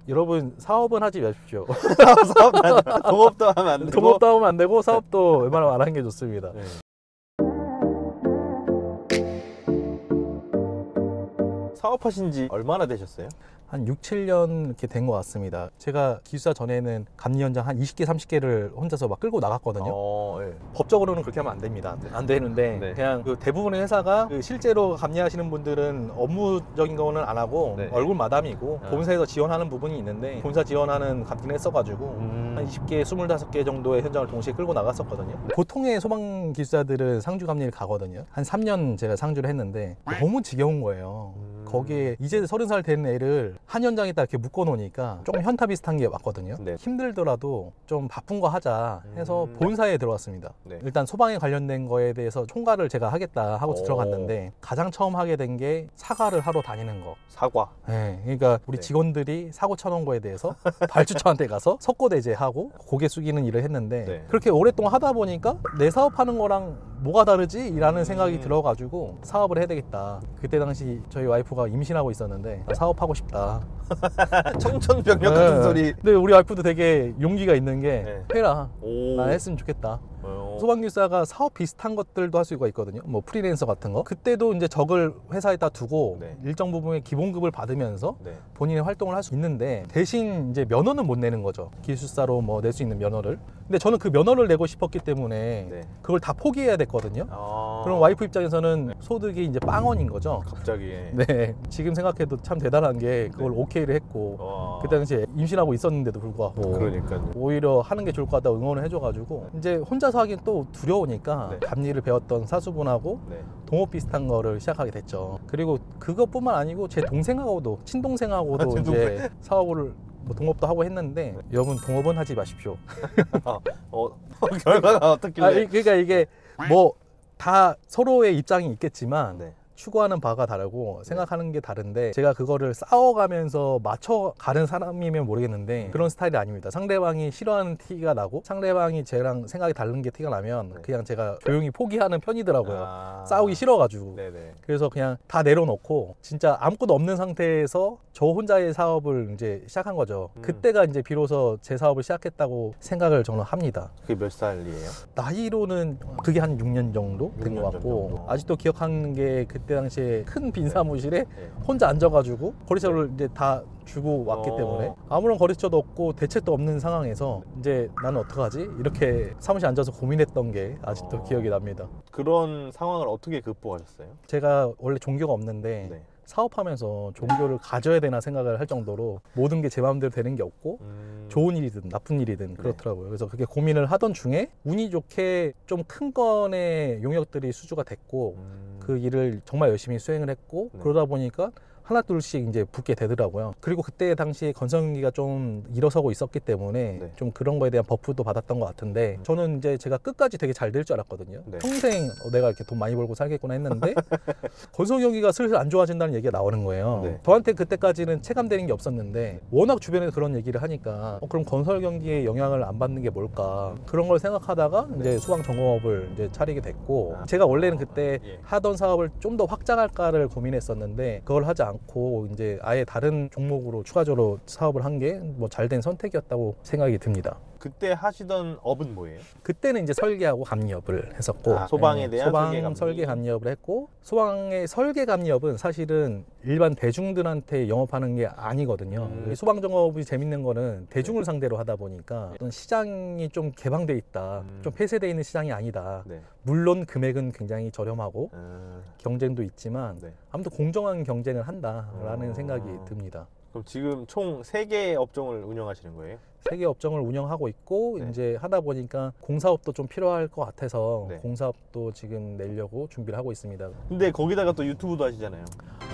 여러분 사업은 하지 마십시오. 동업도 하면 안 되고. 동업도 하면 안 되고 사업도 웬만하면 안 하는 게 좋습니다. 네. 사업하신 지 얼마나 되셨어요? 한 6, 7년 이렇게 된 것 같습니다. 제가 기숙사 전에는 감리 현장 한 20개, 30개를 혼자서 막 끌고 나갔거든요. 네. 법적으로는 그렇게 하면 안 됩니다. 안 되는데 네. 그냥 그 대부분의 회사가 그 실제로 감리하시는 분들은 업무적인 거는 안 하고 네. 얼굴 마담이고 본사에서 지원하는 부분이 있는데 본사 지원하는 감리를 했어가지고 한 20개, 25개 정도의 현장을 동시에 끌고 나갔었거든요. 보통의 소방 기술사들은 상주 감리를 가거든요. 한 3년 제가 상주를 했는데 너무 지겨운 거예요. 거기에 이제 30살 된 애를 한 현장에다 이렇게 묶어 놓으니까 조금 현타 비슷한 게 왔거든요. 네. 힘들더라도 좀 바쁜 거 하자 해서 본사에 들어갔습니다. 네. 일단 소방에 관련된 거에 대해서 총괄을 제가 하겠다 하고 들어갔는데 가장 처음 하게 된 게 사과를 하러 다니는 거. 사과. 네, 그러니까 우리 네. 직원들이 사고 쳐놓은 거에 대해서 발주처한테 가서 석고대죄하고 고개 숙이는 일을 했는데 네. 그렇게 오랫동안 하다 보니까 내 사업하는 거랑 뭐가 다르지? 라는 생각이 들어가지고 사업을 해야 되겠다. 그때 당시 저희 와이프가 임신하고 있었는데 나 사업하고 싶다. 청천벽력 같은 소리. 근데 우리 와이프도 되게 용기가 있는 게 네. 해라. 오. 나 했으면 좋겠다. 어. 소방기사가 사업 비슷한 것들도 할 수가 있거든요. 뭐 프리랜서 같은 거. 그때도 이제 적을 회사에다 두고 네. 일정 부분의 기본급을 받으면서 네. 본인의 활동을 할 수 있는데 대신 이제 면허는 못 내는 거죠. 기술사로 뭐 낼 수 있는 면허를. 근데 저는 그 면허를 내고 싶었기 때문에 네. 그걸 다 포기해야 됐거든요. 아. 그럼 와이프 입장에서는 소득이 이제 빵원인 거죠. 갑자기. 네. 지금 생각해도 참 대단한 게 그걸 네. 오케이를 했고 와. 그때 당시에 임신하고 있었는데도 불구하고 그러니까요. 오히려 하는 게 좋을 것 같다고 응원을 해줘가지고 이제 혼자서 하긴 또 두려우니까 네. 감리를 배웠던 사수분하고 네. 동업 비슷한 거를 시작하게 됐죠. 그리고 그것뿐만 아니고 제 동생하고도 친동생하고도 제 이제 사업을 뭐 동업도 하고 했는데 여러분 동업은 하지 마십시오. 결과가 어떻길래? 그러니까 이게 뭐 다 서로의 입장이 있겠지만 네. 추구하는 바가 다르고 생각하는 게 다른데 제가 그거를 싸워가면서 맞춰가는 사람이면 모르겠는데 그런 스타일이 아닙니다. 상대방이 싫어하는 티가 나고 상대방이 쟤랑 생각이 다른 게 티가 나면 그냥 제가 조용히 포기하는 편이더라고요. 아. 싸우기 싫어가지고. 네네. 그래서 그냥 다 내려놓고 진짜 아무것도 없는 상태에서 저 혼자의 사업을 이제 시작한 거죠. 그때가 이제 비로소 제 사업을 시작했다고 생각을 저는 합니다. 그게 몇 살이에요? 나이로는 그게 한 6년 정도 된 6년 것 같고 정도. 아직도 기억하는 게 그때 당시에 큰 빈 사무실에 네. 혼자 앉아가지고 거래처를 이제 다 주고 왔기 때문에 아무런 거래처도 없고 대책도 없는 상황에서 이제 나는 어떡하지? 이렇게 사무실에 앉아서 고민했던 게 아직도 기억이 납니다. 그런 상황을 어떻게 극복하셨어요? 제가 원래 종교가 없는데 네. 사업하면서 종교를 가져야 되나 생각을 할 정도로 모든 게 제 마음대로 되는 게 없고 좋은 일이든 나쁜 일이든 그렇더라고요. 그래서 그렇게 고민을 하던 중에 운이 좋게 좀 큰 건의 용역들이 수주가 됐고 그 일을 정말 열심히 수행을 했고 그러다 보니까 하나 둘씩 이제 붙게 되더라고요. 그리고 그때 당시에 건설기가 좀 일어서고 있었기 때문에 좀 그런 거에 대한 버프도 받았던 것 같은데 저는 이제 제가 끝까지 되게 잘 될 줄 알았거든요. 평생 내가 이렇게 돈 많이 벌고 살겠구나 했는데 건설 경기가 슬슬 안 좋아진다는 얘기가 나오는 거예요. 저한테 그때까지는 체감되는 게 없었는데 워낙 주변에서 그런 얘기를 하니까 그럼 건설 경기에 영향을 안 받는 게 뭘까 그런 걸 생각하다가 이제 소방점검업을 이제 차리게 됐고 제가 원래는 그때 하던 사업을 좀 더 확장할까를 고민했었는데 그걸 하지 않고 이제 아예 다른 종목으로 추가적으로 사업을 한 게 뭐 잘된 선택이었다고 생각이 듭니다. 그때 하시던 업은 뭐예요? 그때는 이제 설계하고 감리업을 했었고 소방에 대한 소방 설계 감리업을 했고 소방의 설계 감리업은 사실은 일반 대중들한테 영업하는 게 아니거든요. 소방정업이 재밌는 거는 대중을 상대로 하다 보니까 어떤 시장이 좀 개방돼 있다, 좀 폐쇄돼 있는 시장이 아니다. 물론 금액은 굉장히 저렴하고 경쟁도 있지만 아무튼 공정한 경쟁을 한다라는 생각이 듭니다. 그럼 지금 총 3개의 업종을 운영하시는 거예요? 3개 업종을 운영하고 있고 이제 하다 보니까 공사업도 좀 필요할 것 같아서 공사업도 지금 내려고 준비를 하고 있습니다. 근데 거기다가 또 유튜브도 하시잖아요.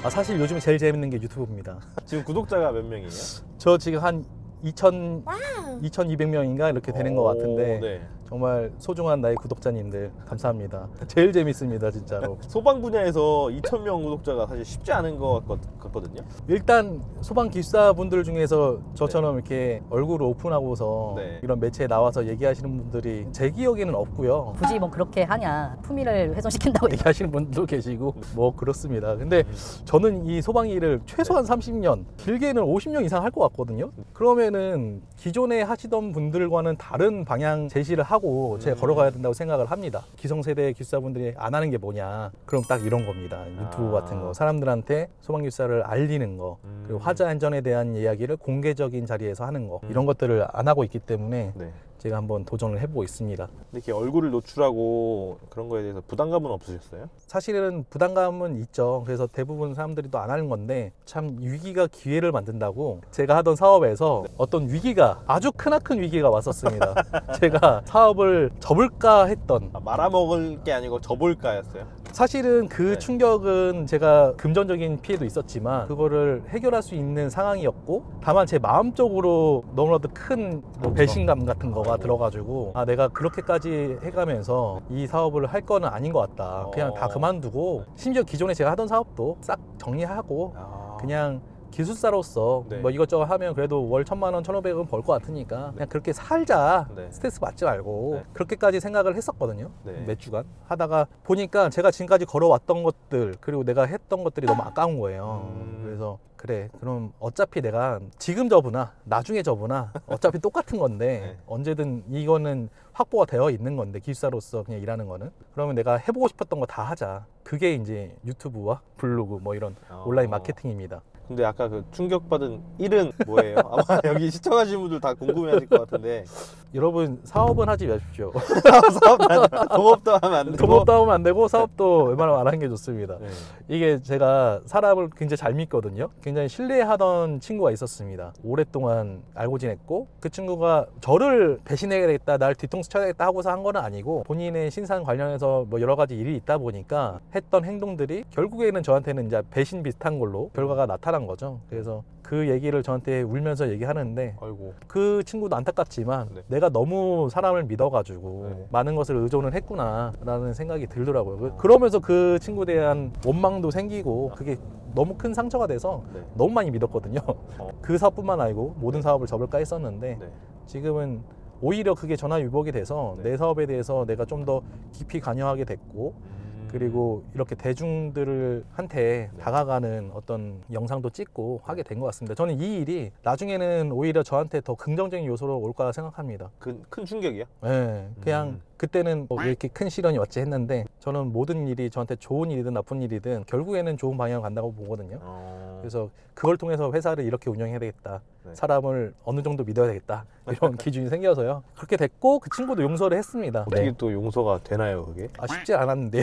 사실 요즘 제일 재밌는 게 유튜브입니다. 지금 구독자가 몇 명이에요? 저 지금 한 2,200명인가 이렇게 되는 것 같은데 정말 소중한 나의 구독자님들 감사합니다. 제일 재밌습니다 진짜로. 소방 분야에서 2,000명 구독자가 사실 쉽지 않은 것 같거든요. 일단 소방 기술사분들 중에서 저처럼 이렇게 얼굴을 오픈하고서 네. 이런 매체에 나와서 얘기하시는 분들이 제 기억에는 없고요. 굳이 뭐 그렇게 하냐, 품위를 훼손시킨다고 얘기하시는 분들도 계시고 뭐 그렇습니다. 근데 저는 이 소방 일을 최소한 30년, 길게는 50년 이상 할 것 같거든요. 그러면은 기존에 하시던 분들과는 다른 방향 제시를 하고 제가 걸어가야 된다고 생각을 합니다. 기성세대 기술사분들이 안 하는 게 뭐냐? 그럼 딱 이런 겁니다. 유튜브 같은 거, 사람들한테 소방 기술사를 알리는 거, 그리고 화재 안전에 대한 이야기를 공개적인 자리에서 하는 거, 이런 것들을 안 하고 있기 때문에 네. 제가 한번 도전을 해보고 있습니다. 이렇게 얼굴을 노출하고 그런 거에 대해서 부담감은 없으셨어요? 사실은 부담감은 있죠. 그래서 대부분 사람들이 또 안 하는 건데 참 위기가 기회를 만든다고 제가 하던 사업에서 어떤 위기가 아주 크나큰 위기가 왔었습니다. 제가 사업을 접을까 했던 말아먹을 게 아니고 접을까였어요? 사실은 그 네. 충격은 제가 금전적인 피해도 있었지만 그거를 해결할 수 있는 상황이었고 다만 제 마음적으로 너무나도 큰 뭐 배신감 같은 거가 들어가지고 아 내가 그렇게까지 해가면서 이 사업을 할 거는 아닌 것 같다. 그냥 다 그만두고 심지어 기존에 제가 하던 사업도 싹 정리하고 그냥 기술사로서 네. 뭐 이것저것 하면 그래도 월 1,000만 원, 1,500원 벌 것 같으니까 그냥 그렇게 살자. 네. 스트레스 받지 말고 네. 그렇게까지 생각을 했었거든요. 네. 몇 주간 하다가 보니까 제가 지금까지 걸어왔던 것들 그리고 내가 했던 것들이 너무 아까운 거예요. 그래서 그래 그럼 어차피 내가 지금 접으나 나중에 접으나 어차피 똑같은 건데 네. 언제든 이거는 확보가 되어 있는 건데 기술사로서 그냥 일하는 거는 그러면 내가 해보고 싶었던 거 다 하자. 그게 이제 유튜브와 블로그 뭐 이런 온라인 마케팅입니다. 근데 아까 그 충격받은 일은 뭐예요? 아마 여기 시청하시는 분들 다 궁금해하실 것 같은데. 여러분 사업은 하지 마십시오. 동업도 하면 안 되고. 동업도 하면 안 되고 사업도 웬만하면 안 하는 게 좋습니다. 네. 이게 제가 사람을 굉장히 잘 믿거든요. 굉장히 신뢰하던 친구가 있었습니다. 오랫동안 알고 지냈고 그 친구가 저를 배신해야겠다, 날 뒤통수 쳐야겠다 하고서 한 건 아니고 본인의 신상 관련해서 뭐 여러 가지 일이 있다 보니까 했던 행동들이 결국에는 저한테는 이제 배신 비슷한 걸로 결과가 나타난 거죠. 그래서 그 얘기를 저한테 울면서 얘기하는데 아이고. 그 친구도 안타깝지만 네. 내가 너무 사람을 믿어가지고 네. 많은 것을 의존을 했구나 라는 생각이 들더라고요. 그러면서 그 친구에 대한 원망도 생기고 그게 너무 큰 상처가 돼서 네. 너무 많이 믿었거든요. 그 사업뿐만 아니고 모든 사업을 접을까 했었는데 네. 지금은 오히려 그게 전화위복이 돼서 네. 내 사업에 대해서 내가 좀 더 깊이 관여하게 됐고 그리고 이렇게 대중들한테 네. 다가가는 어떤 영상도 찍고 하게 된 것 같습니다. 저는 이 일이 나중에는 오히려 저한테 더 긍정적인 요소로 올 거라 생각합니다. 큰 충격이요? 네, 그냥 그때는 왜 이렇게 큰 시련이 왔지 했는데 저는 모든 일이 저한테 좋은 일이든 나쁜 일이든 결국에는 좋은 방향으로 간다고 보거든요. 그래서 그걸 통해서 회사를 이렇게 운영해야 되겠다. 네. 사람을 어느 정도 믿어야 되겠다. 이런 기준이 생겨서요. 그렇게 됐고 그 친구도 용서를 했습니다. 어떻게 또 용서가 되나요, 그게? 아, 쉽지 않았는데요.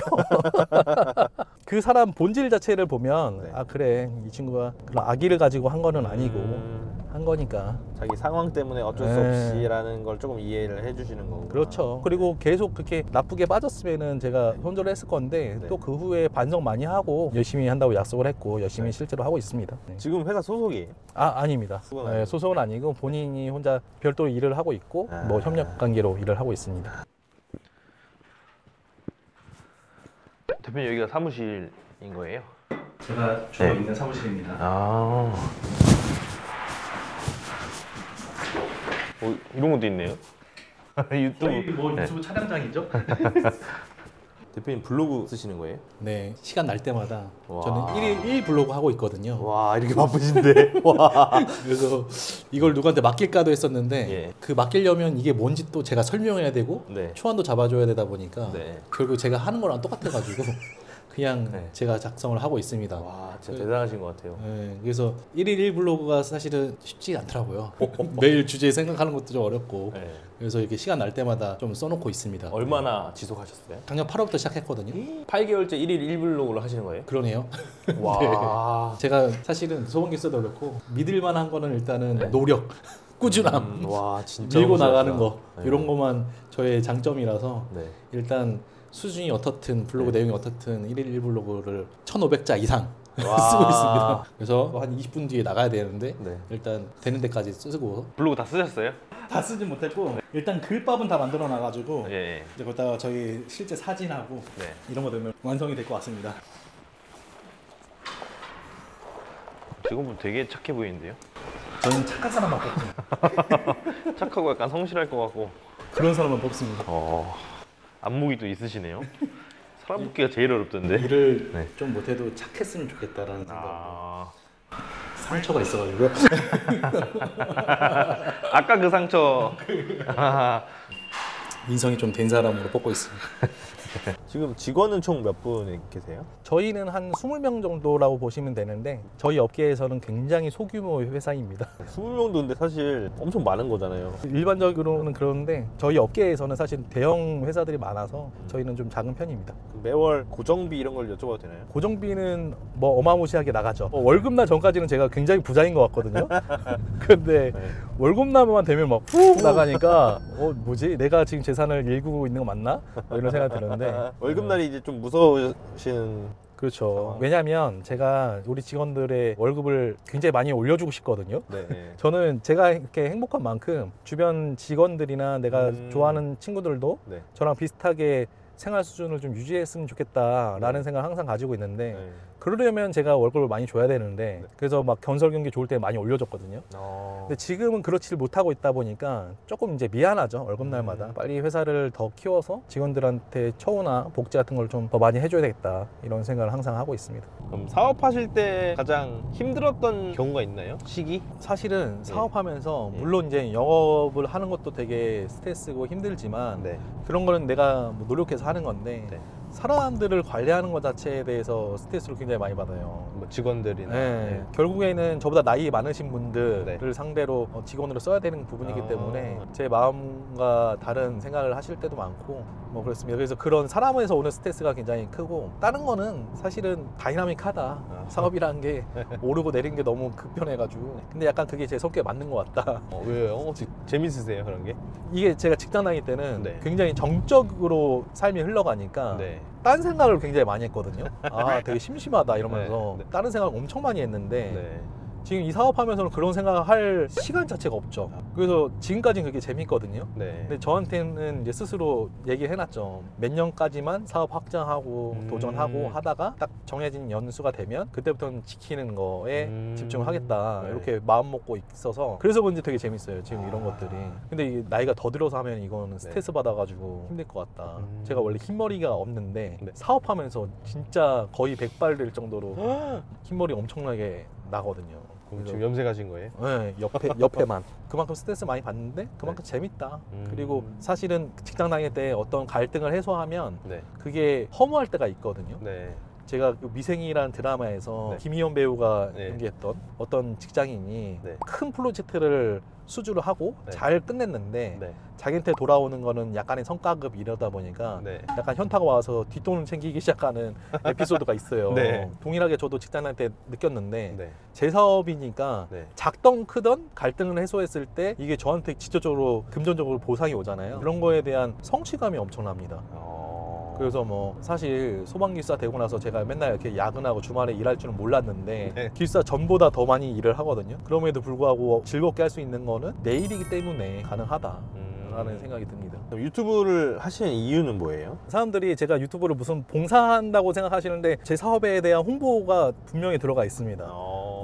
그 사람 본질 자체를 보면 네. 아 그래 이 친구가 그런 악의를 가지고 한 거는 아니고 한 거니까. 자기 상황 때문에 어쩔 수 네. 없이라는 걸 조금 이해를 해주시는 거고. 그렇죠. 그리고 계속 그렇게 나쁘게 빠졌으면은 제가 손절을 했을 건데 네. 또 그 후에 반성 많이 하고 열심히 한다고 약속을 했고 열심히 네. 실제로 하고 있습니다. 네. 지금 회사 소속이에요? 아 아닙니다. 소속은 네, 아니고. 소속은 아니고 본인이 혼자 별도로 일을 하고 있고 아. 뭐 협력 관계로 일을 하고 있습니다. 대표님 여기가 사무실인 거예요? 제가 주로 네. 있는 사무실입니다. 아. 이런 것도 있네요. 유튜브. 뭐 네. 유튜브 촬영장이죠? 대표님 블로그 쓰시는 거예요? 네, 시간 날 때마다 와. 저는 1일 1 블로그 하고 있거든요. 와, 이렇게 바쁘신데. 와. 그래서 이걸 누구한테 맡길까도 했었는데 예. 그 맡기려면 이게 뭔지 또 제가 설명해야 되고 네. 초안도 잡아줘야 되다 보니까 네. 결국 제가 하는 거랑 똑같아가지고 그냥 네. 제가 작성을 하고 있습니다. 와, 진짜 그- 대단하신 것 같아요. 네, 그래서 1일 1 블로그가 사실은 쉽지 않더라고요. 매일 주제 생각하는 것도 좀 어렵고 네. 그래서 이렇게 시간 날 때마다 좀 써놓고 있습니다. 얼마나 지속하셨어요? 작년 8월부터 시작했거든요. 8개월째 1일 1블로그를 하시는 거예요? 그러네요. 와. 제가 사실은 소방기술도 그렇고 믿을 만한 거는 일단은 노력, 꾸준함, 와, 진짜 밀고 멋있다. 나가는 거 네. 이런 것만 저의 장점이라서 네. 일단 수준이 어떻든 블로그 네. 내용이 어떻든 1일 1블로그를 1,500자 이상 와. 쓰고 있습니다. 그래서 한 20분 뒤에 나가야 되는데 네. 일단 되는 데까지 쓰고 블로그 다 쓰셨어요? 다 쓰진 못했고 일단 글밥은 다 만들어 놔가지고 예. 이제 거기다가 저희 실제 사진하고 네. 이런 거 되면 완성이 될 것 같습니다. 직원분 되게 착해 보이는데요? 저는 착한 사람만 뽑습니다. 착하고 약간 성실할 것 같고. 그런 사람만 뽑습니다. 안무기도 있으시네요. 사람 뽑기가 제일 어렵던데. 일을 네. 좀 못해도 착했으면 좋겠다라는 생각. 아. 상처가 있어가지고요. 아까 그 상처. 인성이 좀 된 사람으로 뽑고 있습니다. 지금 직원은 총 몇 분 계세요? 저희는 한 20명 정도라고 보시면 되는데 저희 업계에서는 굉장히 소규모 회사입니다. 20명도 근데 사실 엄청 많은 거잖아요. 일반적으로는 그러는데 저희 업계에서는 사실 대형 회사들이 많아서 저희는 좀 작은 편입니다. 매월 고정비 이런 걸 여쭤봐도 되나요? 고정비는 뭐 어마무시하게 나가죠. 월급날 전까지는 제가 굉장히 부자인 것 같거든요. 근데 네. 월급날만 되면 막 훅 나가니까 뭐지? 내가 지금 재산을 일구고 있는 거 맞나? 이런 생각이 드는데 월급날이 이제 좀 무서우시는. 그렇죠. 왜냐하면 제가 우리 직원들의 월급을 굉장히 많이 올려주고 싶거든요. 네. 저는 제가 이렇게 행복한 만큼 주변 직원들이나 내가 좋아하는 친구들도 네. 저랑 비슷하게 생활 수준을 좀 유지했으면 좋겠다라는 생각을 항상 가지고 있는데 네. 그러려면 제가 월급을 많이 줘야 되는데 그래서 막 건설 경기 좋을 때 많이 올려줬거든요. 근데 지금은 그렇지 못하고 있다 보니까 조금 이제 미안하죠. 월급날마다 빨리 회사를 더 키워서 직원들한테 처우나 복지 같은 걸 좀 더 많이 해줘야 되겠다 이런 생각을 항상 하고 있습니다. 그럼 사업하실 때 가장 힘들었던 경우가 있나요? 시기? 사실은 사업하면서 네. 물론 이제 영업을 하는 것도 되게 스트레스고 힘들지만 네. 그런 거는 내가 뭐 노력해서 하는 건데 네. 사람들을 관리하는 것 자체에 대해서 스트레스를 굉장히 많이 받아요. 뭐 직원들이나. 네. 결국에는 저보다 나이 많으신 분들을 네. 상대로 직원으로 써야 되는 부분이기 아. 때문에 제 마음과 다른 생각을 하실 때도 많고 뭐 그렇습니다. 그래서 그런 사람에서 오는 스트레스가 굉장히 크고 다른 거는 사실은 다이나믹하다. 사업이라는 게 오르고 내리는 게 너무 급변해가지고 근데 약간 그게 제 성격에 맞는 것 같다. 왜요? 재밌으세요 그런 게? 이게 제가 직장 다닐 때는 네. 굉장히 정적으로 삶이 흘러가니까 네. 딴 생각을 굉장히 많이 했거든요. 아, 되게 심심하다 이러면서 네, 네. 다른 생각을 엄청 많이 했는데 네. 지금 이 사업하면서는 그런 생각을 할 시간 자체가 없죠. 그래서 지금까지는 그게 재밌거든요. 네. 근데 저한테는 이제 스스로 얘기를 해놨죠. 몇 년까지만 사업 확장하고 도전하고 하다가 딱 정해진 연수가 되면 그때부터는 지키는 거에 집중을 하겠다. 네. 이렇게 마음 먹고 있어서 그래서 그런지 되게 재밌어요. 지금 이런 것들이. 근데 이게 나이가 더 들어서 하면 이거는 스트레스 받아가지고 힘들 것 같다. 제가 원래 흰머리가 없는데 네. 사업하면서 진짜 거의 백발될 정도로 흰머리 엄청나게 나거든요. 그럼 지금 염색하신 거예요? 네, 옆에만. 그만큼 스트레스 많이 받는데 그만큼 네. 재밌다. 그리고 사실은 직장 다닐 때 어떤 갈등을 해소하면 네. 그게 허무할 때가 있거든요. 네. 제가 그 미생이라는 드라마에서 네. 김희연 배우가 네. 연기했던 어떤 직장인이 네. 큰 프로젝트를 수주를 하고 네. 잘 끝냈는데 네. 자기한테 돌아오는 거는 약간의 성과급 이러다 보니까 네. 약간 현타가 와서 뒷돈을 챙기기 시작하는 에피소드가 있어요. 네. 동일하게 저도 직장 다닐 때 느꼈는데 네. 제 사업이니까 네. 작던 크던 갈등을 해소했을 때 이게 저한테 직접적으로 금전적으로 보상이 오잖아요. 그런 거에 대한 성취감이 엄청납니다. 그래서 뭐 사실 소방기술사 되고 나서 제가 맨날 이렇게 야근하고 주말에 일할 줄은 몰랐는데 네. 기술사 전보다 더 많이 일을 하거든요. 그럼에도 불구하고 즐겁게 할 수 있는 거는 내 일이기 때문에 가능하다라는 생각이 듭니다. 그럼 유튜브를 하시는 이유는 뭐예요? 사람들이 제가 유튜브를 무슨 봉사한다고 생각하시는데 제 사업에 대한 홍보가 분명히 들어가 있습니다.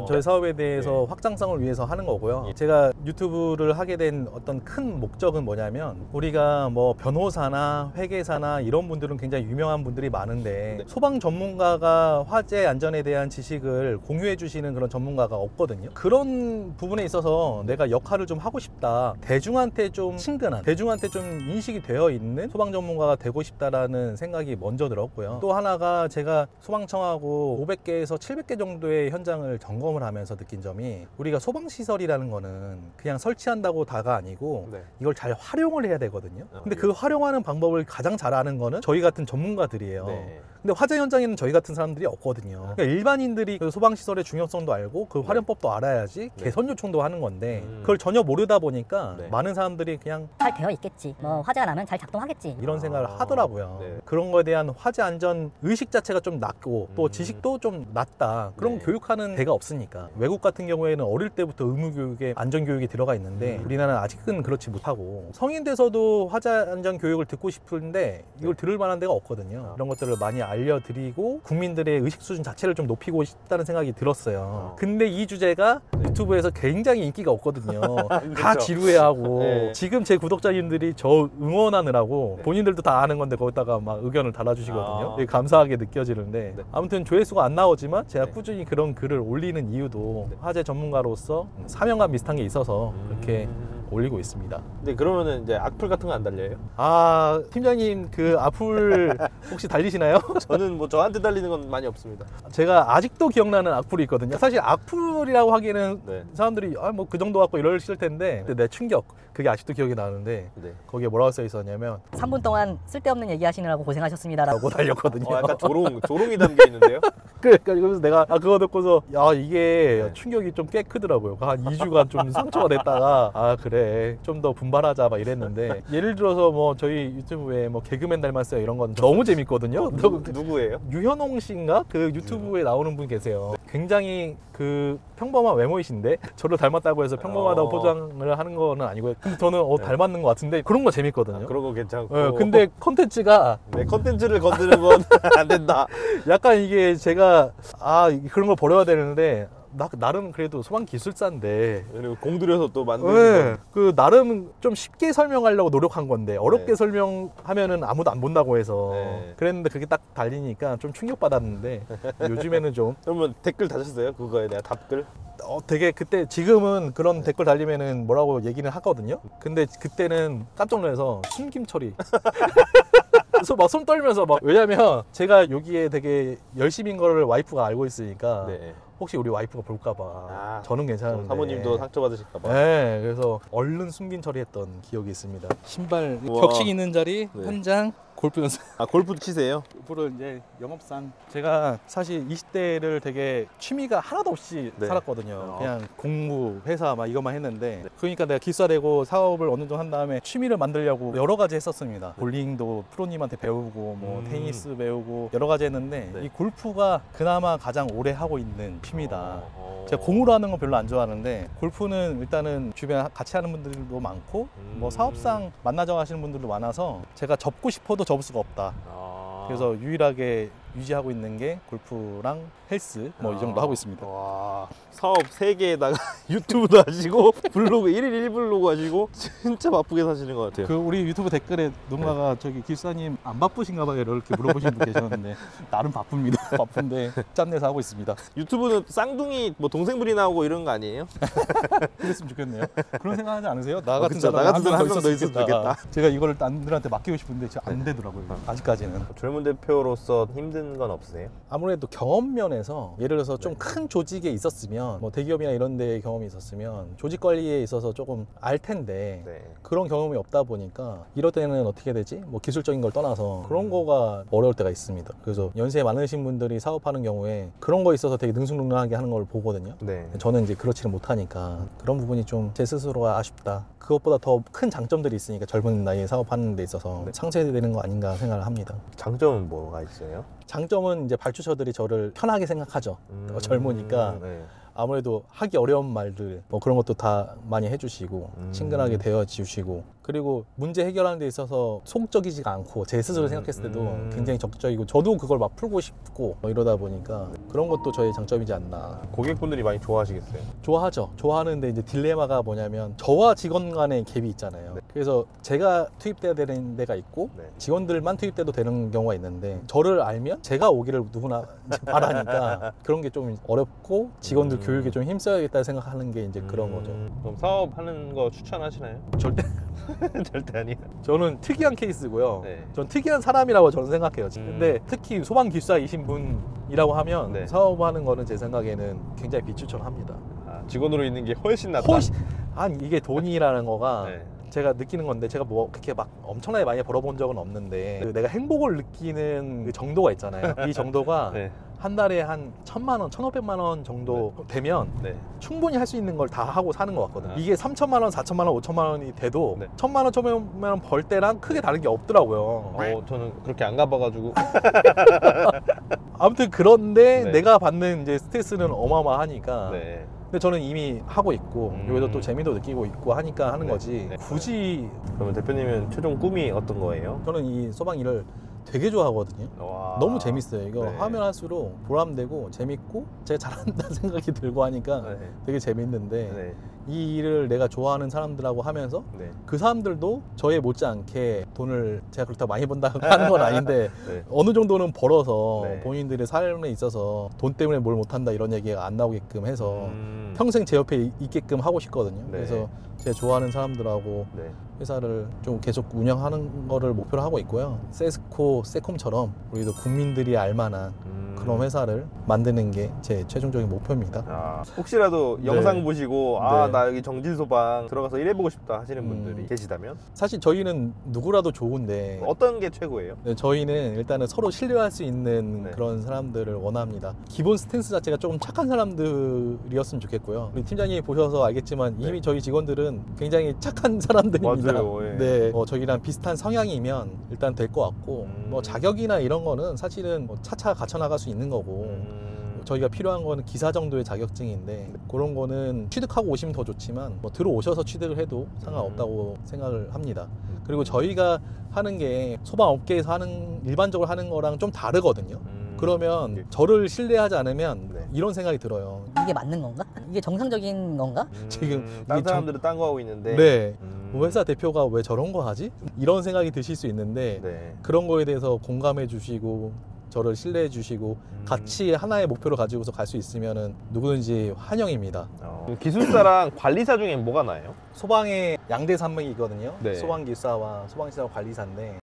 저희 사업에 대해서 네. 확장성을 위해서 하는 거고요. 예. 제가 유튜브를 하게 된 어떤 큰 목적은 뭐냐면 우리가 뭐 변호사나 회계사나 이런 분들은 굉장히 유명한 분들이 많은데 네. 소방 전문가가 화재 안전에 대한 지식을 공유해 주시는 그런 전문가가 없거든요. 그런 부분에 있어서 내가 역할을 좀 하고 싶다. 대중한테 좀 친근한, 대중한테 좀 인식이 되어 있는 소방 전문가가 되고 싶다라는 생각이 먼저 들었고요. 또 하나가 제가 소방청하고 500개에서 700개 정도의 현장을 점검 경험을 하면서 느낀 점이 우리가 소방시설이라는 거는 그냥 설치한다고 다가 아니고 네. 이걸 잘 활용을 해야 되거든요. 근데 예. 그 활용하는 방법을 가장 잘 아는 거는 저희 같은 전문가들이에요. 네. 근데 화재 현장에는 저희 같은 사람들이 없거든요. 그러니까 일반인들이 그 소방시설의 중요성도 알고 그 활용법도 알아야지 네. 개선 요청도 하는 건데 그걸 전혀 모르다 보니까 네. 많은 사람들이 그냥 잘 되어 있겠지. 뭐 화재가 나면 잘 작동하겠지. 이런 생각을 아, 하더라고요. 네. 그런 거에 대한 화재 안전 의식 자체가 좀 낮고 또 지식도 좀 낮다. 그런 네. 교육하는 데가 없으니까. 외국 같은 경우에는 어릴 때부터 의무 교육에 안전 교육이 들어가 있는데 우리나라는 아직은 그렇지 못하고 성인 돼서도 화재 안전 교육을 듣고 싶은데 이걸 들을 만한 데가 없거든요. 이런 것들을 많이 알려드리고 국민들의 의식 수준 자체를 좀 높이고 싶다는 생각이 들었어요. 근데 이 주제가 유튜브에서 굉장히 인기가 없거든요. 다 그렇죠. 지루해하고 네. 지금 제 구독자님들이 저 응원하느라고 본인들도 다 아는 건데 거기다가 막 의견을 달아주시거든요. 아. 되게 감사하게 느껴지는데 네. 아무튼 조회수가 안 나오지만 제가 네. 꾸준히 그런 글을 올리는 이유도 네. 화재 전문가로서 사명감 비슷한 게 있어서 그렇게 올리고 있습니다. 근데 그러면은 이제 악플 같은 거 안 달려요? 아, 팀장님 그 악플 혹시 달리시나요? 저는 뭐 저한테 달리는 건 많이 없습니다. 제가 아직도 기억나는 악플이 있거든요. 사실 악플이라고 하기에는 네. 사람들이 뭐 그 정도 갖고 이러실 텐데 근데 내 충격 그게 아직도 기억이 나는데 네. 거기에 뭐라고 써 있었냐면 3분 동안 쓸데없는 얘기하시느라고 고생하셨습니다라고. 라고 달렸거든요. 약간 조롱이 담겨 있는데요. 그러니까 그래서 내가 그거 듣고서 야 이게 네. 충격이 좀 꽤 크더라고요. 한 2주간 좀 상처가 됐다가 아 그래 좀 더 분발하자 막 이랬는데 예를 들어서 뭐 저희 유튜브에 뭐 개그맨 닮았어요 이런 건 너무 재밌거든요. 누구예요? 유현홍 씨인가 그 유튜브에 나오는 분 계세요. 굉장히 그 평범한 외모이신데 저를 닮았다고 해서 평범하다고 포장을 하는 거는 아니고요. 근데 저는 닮았는 것 같은데 그런 거 재밌거든요. 그런 거 괜찮고. 예, 근데 컨텐츠가 네, 컨텐츠를 건드는 건 안 된다. 약간 이게 제가 그런 걸 버려야 되는데 나름 그래도 소방 기술사인데 그리고 공들여서 또 만드는 네, 그 나름 좀 쉽게 설명하려고 노력한 건데 어렵게 네. 설명하면은 아무도 안 본다고 해서 네. 그랬는데 그게 딱 달리니까 좀 충격받았는데 요즘에는 좀 그러면 댓글 다셨어요? 그거에 대한 답글? 되게 그때 지금은 그런 댓글 달리면은 뭐라고 얘기는 하거든요. 근데 그때는 깜짝 놀라서 숨김 처리. 그래서 막 손 떨면서 막 왜냐면 제가 여기에 되게 열심인 거를 와이프가 알고 있으니까 네. 혹시 우리 와이프가 볼까봐 저는 괜찮은데 사모님도 상처받으실까봐. 네, 그래서 얼른 숨긴 처리했던 기억이 있습니다. 신발 우와. 격식 있는 자리 네. 한 장, 골프 연습. 아, 골프 치세요? 골프를 이제 영업상 제가 사실 20대를 되게 취미가 하나도 없이 네. 살았거든요. 어. 그냥 공부, 회사 막 이것만 했는데 그러니까 내가 기사되고 사업을 어느 정도 한 다음에 취미를 만들려고 여러 가지 했었습니다. 볼링도 프로님한테 배우고 뭐 테니스 배우고 여러 가지 했는데 네. 이 골프가 그나마 가장 오래 하고 있는 취미다. 어. 제가 공으로 하는 건 별로 안 좋아하는데 골프는 일단은 주변에 같이 하는 분들도 많고 뭐 사업상 만나자고 하시는 분들도 많아서 제가 접고 싶어도 접을 수가 없다. 그래서 유일하게 유지하고 있는 게 골프랑 헬스 뭐 이 정도 하고 있습니다. 와, 사업 3개에다가 유튜브도 하시고 블로그 1일 1블로그 하시고 진짜 바쁘게 사시는 것 같아요. 그 우리 유튜브 댓글에 누군가가 저기 기사님 안 바쁘신가 봐요 이렇게 물어보시는 분 계셨는데 나름 바쁩니다. 바쁜데 짬내서 하고 있습니다. 유튜브는 쌍둥이 뭐 동생분이 나오고 이런 거 아니에요? 그랬으면 좋겠네요. 그런 생각하지 않으세요? 나 같은 그쵸, 사람 나 같은 한 사람 명 한명더 있었으면 좋겠다. 제가 이거를 남들한테 맡기고 싶은데 안 되더라고요. 아직까지는. 젊은 대표로서 힘든 건 없으세요? 아무래도 경험 면에서 예를 들어서 좀 큰 조직에 있었으면 뭐 대기업이나 이런 데 경험이 있었으면 조직 관리에 있어서 조금 알 텐데 네. 그런 경험이 없다 보니까 이럴 때는 어떻게 되지? 뭐 기술적인 걸 떠나서 그런 거가 어려울 때가 있습니다. 그래서 연세 많으신 분들이 사업하는 경우에 그런 거 있어서 되게 능수능란하게 하는 걸 보거든요. 네. 저는 이제 그렇지는 못하니까 그런 부분이 좀 제 스스로가 아쉽다. 그것보다 더 큰 장점들이 있으니까 젊은 나이에 사업하는 데 있어서 상쇄되는 거 아닌가 생각을 합니다. 장점은 뭐가 있어요? 장점은 이제 발주처들이 저를 편하게 생각하죠. 젊으니까 네. 아무래도 하기 어려운 말들 뭐 그런 것도 다 많이 해주시고 친근하게 대해주시고 그리고 문제 해결하는 데 있어서 소극적이지가 않고 제 스스로 생각했을 때도 굉장히 적극적이고 저도 그걸 막 풀고 싶고 뭐 이러다 보니까 그런 것도 저의 장점이지 않나. 고객분들이 많이 좋아하시겠어요? 좋아하죠. 좋아하는데 이제 딜레마가 뭐냐면 저와 직원 간의 갭이 있잖아요. 그래서 제가 투입돼야 되는 데가 있고 네. 직원들만 투입돼도 되는 경우가 있는데 저를 알면 제가 오기를 누구나 바라니까 그런 게 좀 어렵고 직원들 교육에 좀 힘써야겠다 생각하는 게 이제 그런 거죠. 그럼 사업하는 거 추천하시나요? 절대 절대 아니야. 저는 특이한 케이스고요. 네. 전 특이한 사람이라고 저는 생각해요. 근데 특히 소방기사이신 분이라고 하면 네. 사업하는 거는 제 생각에는 굉장히 비추천합니다. 아, 직원으로 있는 게 훨씬 낫다. 훨씬 아니 이게 돈이라는 거가 네. 제가 느끼는 건데 제가 뭐 그렇게 막 엄청나게 많이 벌어본 적은 없는데 그 내가 행복을 느끼는 그 정도가 있잖아요. 이 정도가 네. 한 달에 한 1,000만 원, 1,500만 원 정도 되면 네. 충분히 할 수 있는 걸 다 하고 사는 것 같거든요. 아. 이게 3,000만 원, 4,000만 원, 5,000만 원이 돼도 네. 1,000만 원, 1,500만 원 벌 때랑 크게 다른 게 없더라고요. 저는 그렇게 안 가봐가지고. 아무튼 그런데 네. 내가 받는 이제 스트레스는 어마어마하니까. 네. 근데 저는 이미 하고 있고 여기서 또 재미도 느끼고 있고 하니까 하는 네. 거지. 네. 굳이 그러면 대표님은 최종 꿈이 어떤 거예요? 저는 이 소방 일을 되게 좋아하거든요. 와. 너무 재밌어요. 이거 네. 하면 할수록 보람되고 재밌고 제가 잘한다는 생각이 들고 하니까 네. 되게 재밌는데 네. 이 일을 내가 좋아하는 사람들하고 하면서 네. 그 사람들도 저에 못지않게 돈을 제가 그렇다고 많이 번다고 하는 건 아닌데 네. 어느 정도는 벌어서 네. 본인들의 삶에 있어서 돈 때문에 뭘 못한다 이런 얘기가 안 나오게끔 해서 음. 평생 제 옆에 있게끔 하고 싶거든요. 네. 그래서 제가 좋아하는 사람들하고 네. 회사를 좀 계속 운영하는 거를 목표로 하고 있고요. 세스코, 세콤처럼 우리도 국민들이 알만한 그런 회사를 만드는 게 제 최종적인 목표입니다. 아, 혹시라도 네. 영상 보시고 아, 네. 나 여기 정진소방 들어가서 일해보고 싶다 하시는 분들이 계시다면 사실 저희는 누구라도 좋은데 어떤 게 최고예요? 네, 저희는 일단은 서로 신뢰할 수 있는 네. 그런 사람들을 원합니다. 기본 스탠스 자체가 조금 착한 사람들이었으면 좋겠고요. 우리 팀장님이 보셔서 알겠지만 네. 이미 저희 직원들은 굉장히 착한 사람들입니다. 맞아요, 예. 네, 저희랑 비슷한 성향이면 일단 될 것 같고 뭐 자격이나 이런 거는 사실은 뭐 차차 갖춰 나갈 수 있는 거고 저희가 필요한 거는 기사 정도의 자격증인데 그런 거는 취득하고 오시면 더 좋지만 뭐 들어오셔서 취득을 해도 상관없다고 생각을 합니다. 그리고 저희가 하는 게 소방업계에서 하는 일반적으로 하는 거랑 좀 다르거든요. 그러면 저를 신뢰하지 않으면 네. 이런 생각이 들어요. 이게 맞는 건가? 이게 정상적인 건가? 지금 딴 이게 사람들은 딴 거 하고 있는데 네. 뭐 회사 대표가 왜 저런 거 하지? 이런 생각이 드실 수 있는데 네. 그런 거에 대해서 공감해 주시고 저를 신뢰해 주시고 같이 하나의 목표를 가지고서 갈 수 있으면은 누구든지 환영입니다. 기술사랑 관리사 중에 뭐가 나아요? 소방의 양대 산맥이거든요. 네. 소방기사와 소방시사 관리사인데